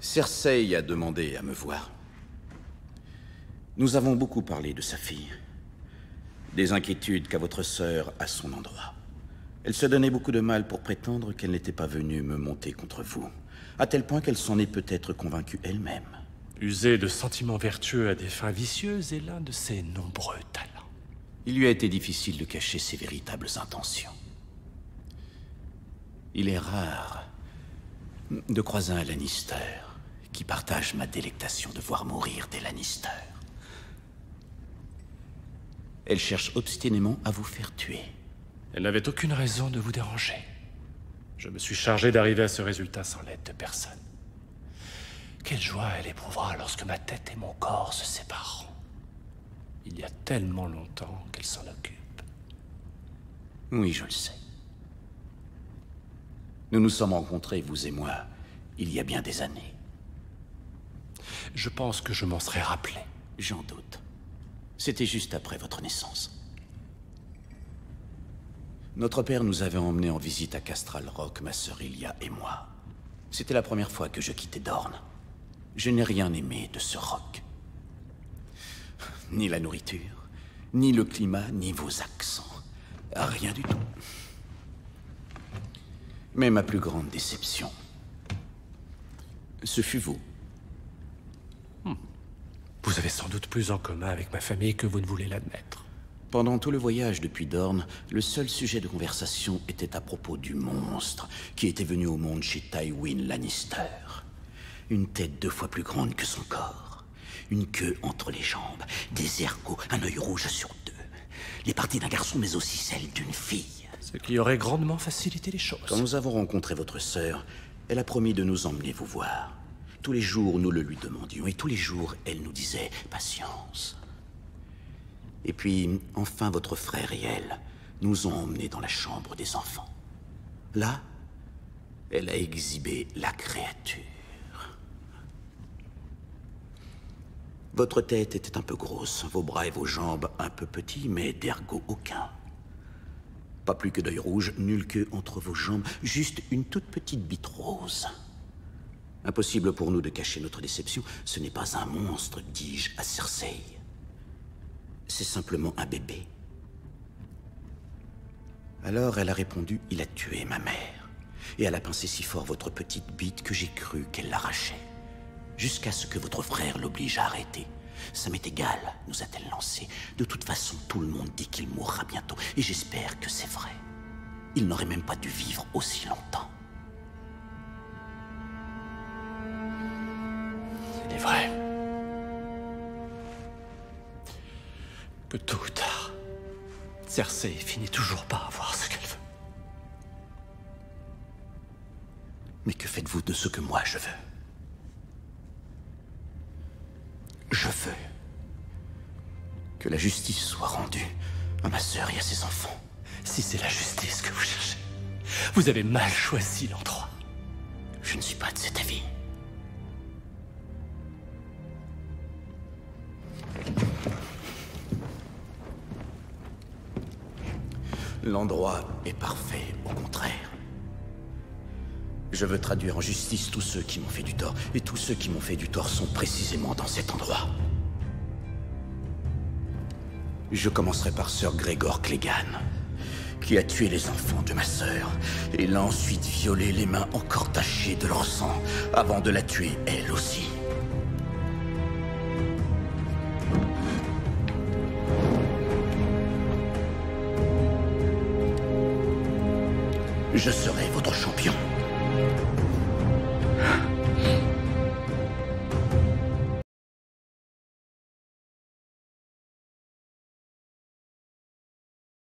Cersei a demandé à me voir. Nous avons beaucoup parlé de sa fille. Des inquiétudes qu'a votre sœur à son endroit. Elle se donnait beaucoup de mal pour prétendre qu'elle n'était pas venue me monter contre vous, à tel point qu'elle s'en est peut-être convaincue elle-même. User de sentiments vertueux à des fins vicieuses est l'un de ses nombreux talents. Il lui a été difficile de cacher ses véritables intentions. Il est rare de croiser un Lannister qui partage ma délectation de voir mourir des Lannister. Elle cherche obstinément à vous faire tuer. Elle n'avait aucune raison de vous déranger. Je me suis chargé d'arriver à ce résultat sans l'aide de personne. Quelle joie elle éprouvera lorsque ma tête et mon corps se sépareront. Il y a tellement longtemps qu'elle s'en occupe. Oui, je le sais. Nous nous sommes rencontrés, vous et moi, il y a bien des années. Je pense que je m'en serais rappelé. J'en doute. C'était juste après votre naissance. Notre père nous avait emmenés en visite à Castral Rock, ma sœur Ilia et moi. C'était la première fois que je quittais Dorne. Je n'ai rien aimé de ce roc. Ni la nourriture, ni le climat, ni vos accents. Rien du tout. Mais ma plus grande déception, ce fut vous. Vous avez sans doute plus en commun avec ma famille que vous ne voulez l'admettre. Pendant tout le voyage depuis Dorne, le seul sujet de conversation était à propos du monstre qui était venu au monde chez Tywin Lannister. Une tête 2 fois plus grande que son corps. Une queue entre les jambes, des ergots, un œil rouge sur 2. Les parties d'un garçon, mais aussi celles d'une fille. Ce qui aurait grandement facilité les choses. Quand nous avons rencontré votre sœur, elle a promis de nous emmener vous voir. Tous les jours, nous le lui demandions, et tous les jours, elle nous disait « patience ». Et puis, enfin, votre frère et elle nous ont emmenés dans la chambre des enfants. Là, elle a exhibé la créature. Votre tête était un peu grosse, vos bras et vos jambes un peu petits, mais d'ergot aucun. Pas plus que d'œil rouge, nulle queue entre vos jambes, juste une toute petite bite rose. Impossible pour nous de cacher notre déception, ce n'est pas un monstre, dis-je à Cersei. C'est simplement un bébé. Alors elle a répondu, il a tué ma mère. Et elle a pincé si fort votre petite bite que j'ai cru qu'elle l'arrachait. Jusqu'à ce que votre frère l'oblige à arrêter. Ça m'est égal, nous a-t-elle lancé. De toute façon, tout le monde dit qu'il mourra bientôt. Et j'espère que c'est vrai. Il n'aurait même pas dû vivre aussi longtemps. Il est vrai que tôt ou tard, Cersei finit toujours par avoir ce qu'elle veut. Mais que faites-vous de ce que moi je veux? Je veux que la justice soit rendue à ma sœur et à ses enfants. Si c'est la justice que vous cherchez, vous avez mal choisi l'endroit. Je ne suis pas de cet avis. L'endroit est parfait, au contraire. Je veux traduire en justice tous ceux qui m'ont fait du tort. Et tous ceux qui m'ont fait du tort sont précisément dans cet endroit. Je commencerai par Sir Gregor Clegane, qui a tué les enfants de ma sœur, et l'a ensuite violé les mains encore tachées de leur sang, avant de la tuer elle aussi. Je serai votre champion.